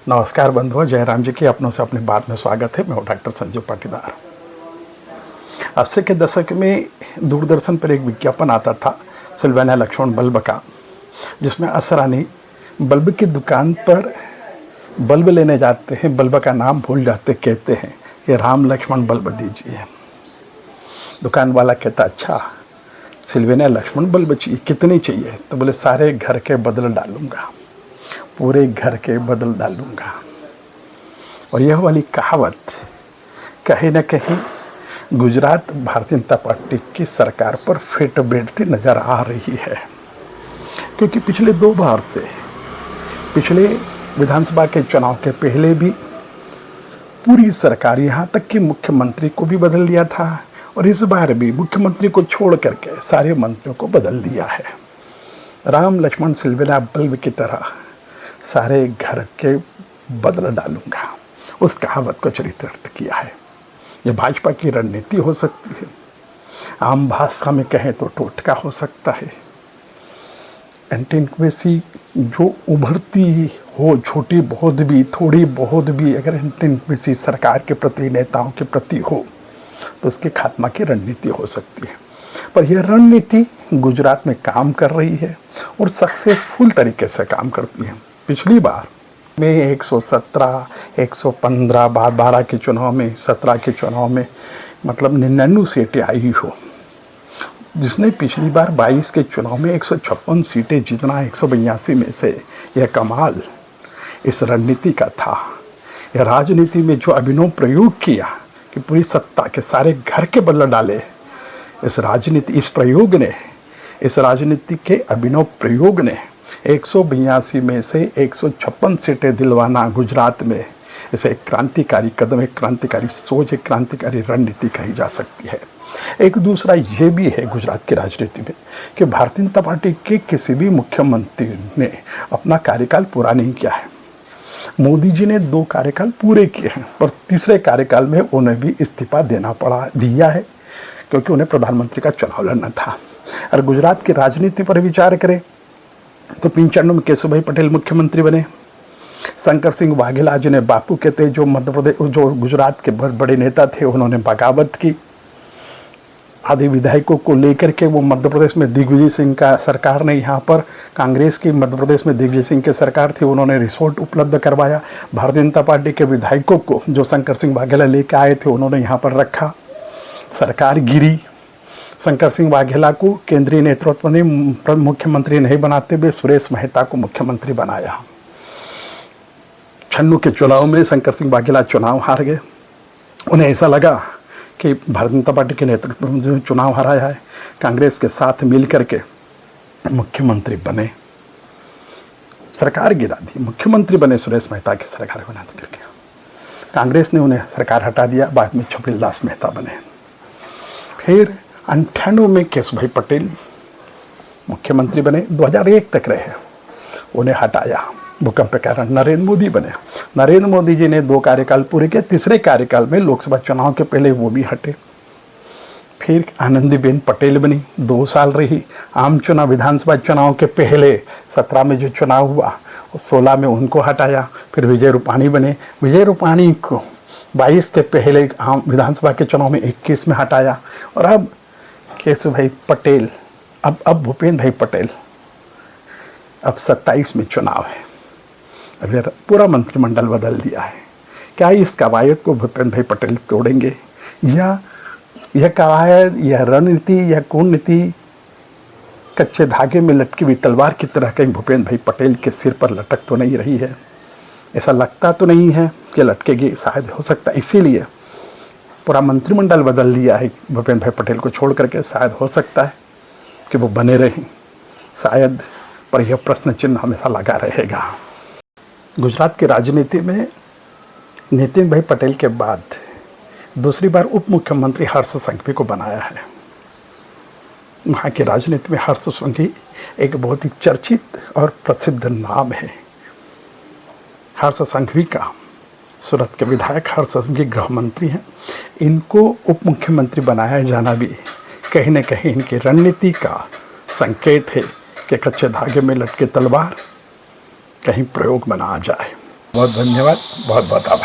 नमस्कार बंधुओं, जयराम जी की अपनों से अपनी बात में स्वागत है। मैं हूँ डॉक्टर संजीव पाटीदार। 80 के दशक में दूरदर्शन पर एक विज्ञापन आता था सिल्वाना लक्ष्मण बल्ब का, जिसमें असरानी बल्ब की दुकान पर बल्ब लेने जाते हैं, बल्ब का नाम भूल जाते, कहते हैं ये राम लक्ष्मण बल्ब दीजिए। दुकान वाला कहता अच्छा सिल्वाना लक्ष्मण बल्ब चाहिए, कितनी चाहिए? तो बोले सारे घर के बदल डालूंगा, पूरे घर के बदल डालूंगा। और यह वाली कहावत कहीं न कहीं गुजरात भारतीय जनता पार्टी की सरकार पर फिट बैठती नज़र आ रही है, क्योंकि पिछले 2 बार से, पिछले विधानसभा के चुनाव के पहले भी पूरी सरकार, यहाँ तक कि मुख्यमंत्री को भी बदल दिया था, और इस बार भी मुख्यमंत्री को छोड़ करके सारे मंत्रियों को बदल दिया है। राम लक्ष्मण सिल्वाना बल्ब की तरह सारे घर के बदल डालूंगा, उस कहावत को चरितार्थ किया है। यह भाजपा की रणनीति हो सकती है, आम भाषा में कहें तो टोटका हो सकता है। एंटी इंक्वेसी जो उभरती हो, छोटी बहुत भी, थोड़ी बहुत भी, अगर एंटी इंक्वेसी सरकार के प्रति, नेताओं के प्रति हो तो उसके खात्मा की रणनीति हो सकती है। पर यह रणनीति गुजरात में काम कर रही है और सक्सेसफुल तरीके से काम करती है। पिछली बार में 117, 115, बाद 12 के चुनाव में, 17 के चुनाव में मतलब 99 सीटें आई हो, जिसने पिछली बार 22 के चुनाव में 156 सीटें जीतना, 182 में से, यह कमाल इस रणनीति का था। यह राजनीति में जो अभिनव प्रयोग किया कि पूरी सत्ता के सारे घर के बदल डाले, इस राजनीति के अभिनव प्रयोग ने 182 में से 156 सीटें दिलवाना गुजरात में, इसे एक क्रांतिकारी कदम, एक क्रांतिकारी सोच, एक क्रांतिकारी रणनीति कही जा सकती है। एक दूसरा ये भी है गुजरात की राजनीति में कि भारतीय जनता पार्टी के किसी भी मुख्यमंत्री ने अपना कार्यकाल पूरा नहीं किया है। मोदी जी ने 2 कार्यकाल पूरे किए हैं, पर तीसरे कार्यकाल में उन्हें भी इस्तीफा दिया है, क्योंकि उन्हें प्रधानमंत्री का चुनाव लड़ना था। और गुजरात की राजनीति पर विचार करें तो 95 में केशुभाई पटेल मुख्यमंत्री बने। शंकर सिंह वाघेला जिन्हें बापू कहते, जो मध्य प्रदेश, जो गुजरात के बड़े नेता थे, उन्होंने बगावत की। आदि विधायकों को लेकर के वो मध्य प्रदेश में दिग्विजय सिंह का सरकार ने, यहाँ पर कांग्रेस की मध्य प्रदेश में दिग्विजय सिंह की सरकार थी, उन्होंने रिसोर्ट उपलब्ध करवाया। भारतीय जनता पार्टी के विधायकों को जो शंकर सिंह वाघेला लेकर आए थे, उन्होंने यहाँ पर रखा, सरकार गिरी। शंकर सिंह वाघेला को केंद्रीय नेतृत्व ने मुख्यमंत्री नहीं बनाते हुए सुरेश मेहता को मुख्यमंत्री बनाया। 96 के चुनाव में शंकर सिंह वाघेला चुनाव हार गए। उन्हें ऐसा लगा कि भारतीय जनता पार्टी के नेतृत्व में जो चुनाव हराया है, कांग्रेस के साथ मिल करके मुख्यमंत्री बने, सरकार गिरा दी, मुख्यमंत्री बने सुरेश मेहता की सरकार बना करके। कांग्रेस ने उन्हें सरकार हटा दिया, बाद में छबिल दास मेहता बने। फिर 98 में केशुभाई पटेल मुख्यमंत्री बने, 2001 तक रहे, उन्हें हटाया, भूकंप के कारण नरेंद्र मोदी बने। नरेंद्र मोदी जी ने 2 कार्यकाल पूरे किए, तीसरे कार्यकाल में लोकसभा चुनाव के पहले वो भी हटे। फिर आनंदीबेन पटेल बनी, 2 साल रही। आम चुनाव, विधानसभा चुनाव के पहले 17 में जो चुनाव हुआ, 16 में उनको हटाया। फिर विजय रूपाणी बने, विजय रूपाणी को 22 के पहले आम विधानसभा के चुनाव में 21 में हटाया। और अब केशुभाई पटेल, अब भूपेंद्र भाई पटेल, अब 27 में चुनाव है, अभी पूरा मंत्रिमंडल बदल दिया है। क्या इस कवायद को भूपेंद्र भाई पटेल तोड़ेंगे, या यह कवायद, यह रणनीति, यह कूटनीति कच्चे धागे में लटकी हुई तलवार की तरह कहीं भूपेंद्र भाई पटेल के सिर पर लटक तो नहीं रही है? ऐसा लगता तो नहीं है कि लटकेगी, शायद हो सकता है इसीलिए पूरा मंत्रिमंडल बदल दिया है भूपेंद्र भाई पटेल को छोड़ करके। शायद हो सकता है कि वो बने रहें, शायद, पर यह प्रश्न चिन्ह हमेशा लगा रहेगा। गुजरात की राजनीति में नितिन भाई पटेल के बाद दूसरी बार उप मुख्यमंत्री हर्ष संघवी को बनाया है। वहाँ की राजनीति में हर्ष संघवी एक बहुत ही चर्चित और प्रसिद्ध नाम है। हर्ष संघवी का, सूरत के विधायक हर्ष संघवी गृह मंत्री हैं, इनको उप मुख्यमंत्री बनाया जाना भी कहीं न कहीं इनकी रणनीति का संकेत है कि कच्चे धागे में लटके तलवार कहीं प्रयोग में ना आ जाए। बहुत धन्यवाद, बहुत बहुत आभार।